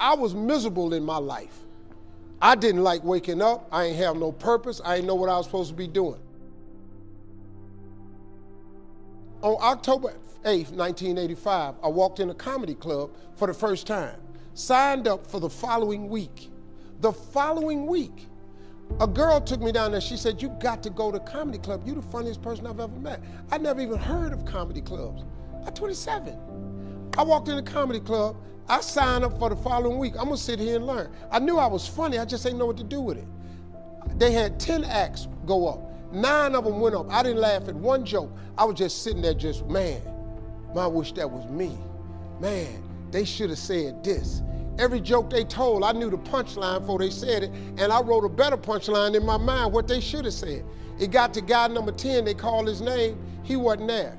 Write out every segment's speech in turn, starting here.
I was miserable in my life. I didn't like waking up. I ain't have no purpose. I ain't know what I was supposed to be doing. On October 8th, 1985, I walked in a comedy club for the first time. Signed up for the following week. The following week, a girl took me down there. She said, "You got to go to comedy club. You're the funniest person I've ever met." I never even heard of comedy clubs. I'm 27. I walked in the comedy club. I signed up for the following week. I'm gonna sit here and learn. I knew I was funny. I just didn't know what to do with it. They had 10 acts go up. 9 of them went up. I didn't laugh at one joke. I was just sitting there just, man, I wish that was me. Man, they should have said this. Every joke they told, I knew the punchline before they said it, and I wrote a better punchline in my mind, what they should have said. It got to guy number 10, they called his name, he wasn't there.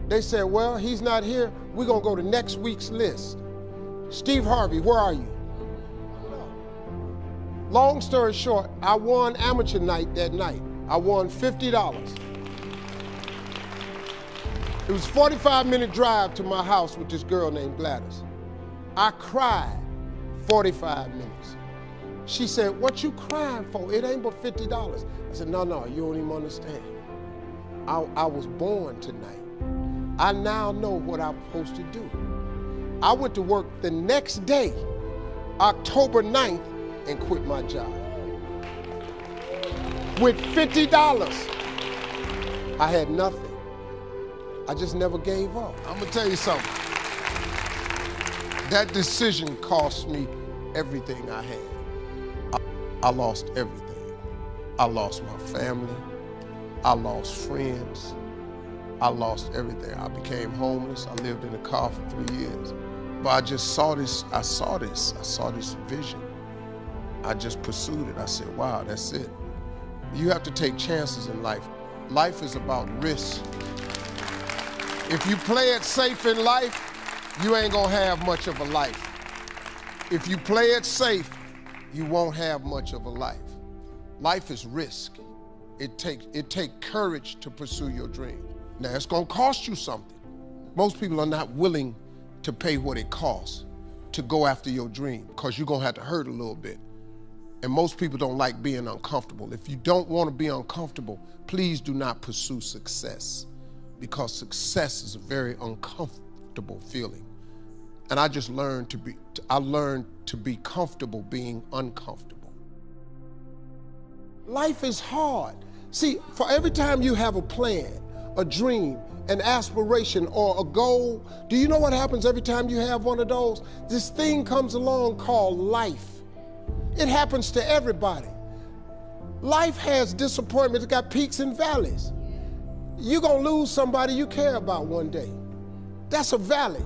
They said, well, he's not here, we're gonna go to next week's list. Steve Harvey, where are you? Long story short, I won amateur night that night. I won $50. It was a 45-minute drive to my house with this girl named Gladys. I cried 45 minutes. She said, "What you crying for? It ain't but $50. I said, no, you don't even understand. I was born tonight. I now know what I'm supposed to do. I went to work the next day, October 9th, and quit my job. With $50, I had nothing. I just never gave up. I'm gonna tell you something. That decision cost me everything I had. I lost everything. I lost my family. I lost friends. I lost everything. I became homeless. I lived in a car for 3 years. But I just saw this, I saw this vision. I just pursued it. I said, wow, that's it. You have to take chances in life. Life is about risk. If you play it safe in life, you ain't gonna have much of a life. If you play it safe, you won't have much of a life. Life is risk. It takes courage to pursue your dream. Now, it's gonna cost you something. Most people are not willing to pay what it costs to go after your dream, because you're gonna have to hurt a little bit. And most people don't like being uncomfortable. If you don't wanna be uncomfortable, please do not pursue success, because success is a very uncomfortable feeling. And I just learned to be comfortable being uncomfortable. Life is hard. See, for every time you have a plan, a dream, an aspiration, or a goal, do you know what happens every time you have one of those? This thing comes along called life. It happens to everybody. Life has disappointment. It's got peaks and valleys. You're gonna lose somebody you care about one day. That's a valley.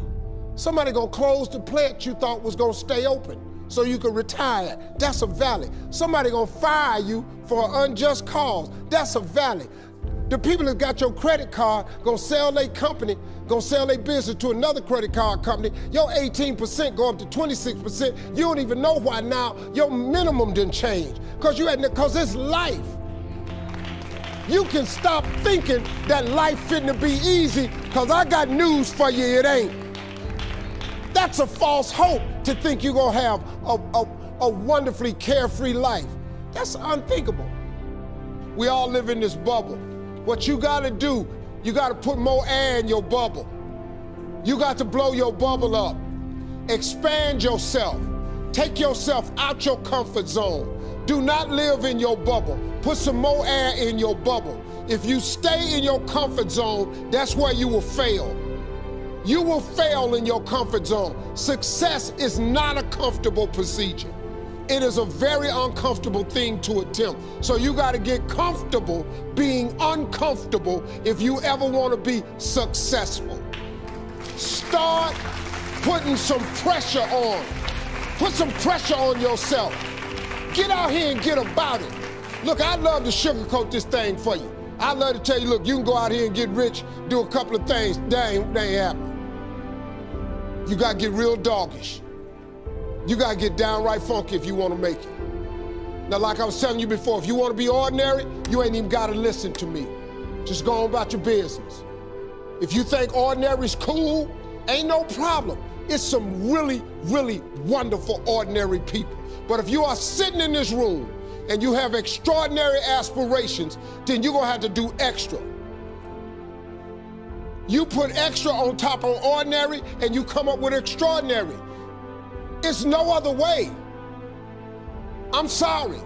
Somebody gonna close the plant you thought was gonna stay open so you could retire. That's a valley. Somebody gonna fire you for an unjust cause. That's a valley. The people that got your credit card gonna sell their company, gonna sell their business to another credit card company. Your 18% go up to 26%. You don't even know why now. Your minimum didn't change because it's life. You can stop thinking that life fitting be easy, because I got news for you, it ain't. That's a false hope to think you're gonna have a wonderfully carefree life. That's unthinkable. We all live in this bubble. What you gotta do, you gotta put more air in your bubble. You got to blow your bubble up. Expand yourself. Take yourself out your comfort zone. Do not live in your bubble. Put some more air in your bubble. If you stay in your comfort zone, that's where you will fail. You will fail in your comfort zone. Success is not a comfortable procedure. It is a very uncomfortable thing to attempt. So you got to get comfortable being uncomfortable if you ever want to be successful. Start putting some pressure on. Put some pressure on yourself. Get out here and get about it. Look, I'd love to sugarcoat this thing for you. I'd love to tell you, look, you can go out here and get rich, do a couple of things. That ain't happening. You got to get real doggish. You got to get downright funky if you want to make it. Now, like I was telling you before, if you want to be ordinary, you ain't even got to listen to me. Just go on about your business. If you think ordinary's cool, ain't no problem. It's some really, really wonderful, ordinary people. But if you are sitting in this room and you have extraordinary aspirations, then you're gonna have to do extra. You put extra on top of ordinary and you come up with extraordinary. It's no other way. I'm sorry,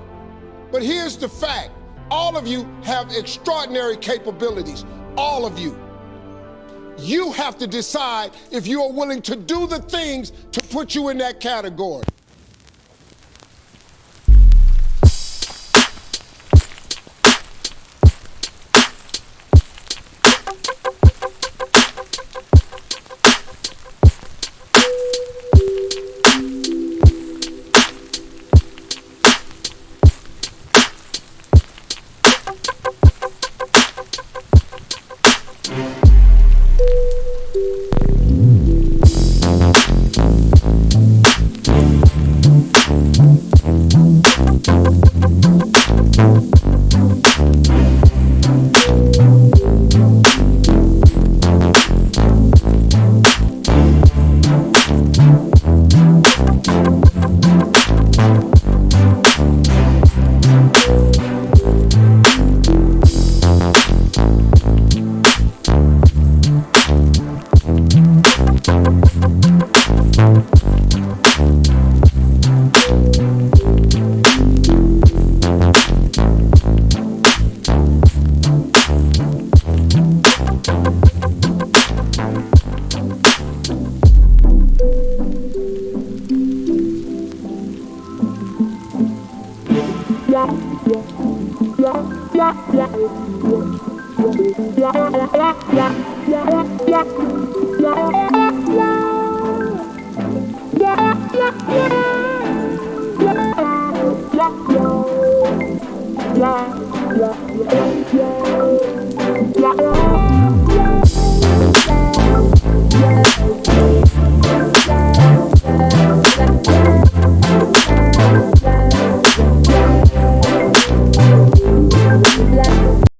but here's the fact. All of you have extraordinary capabilities, all of you. You have to decide if you are willing to do the things to put you in that category.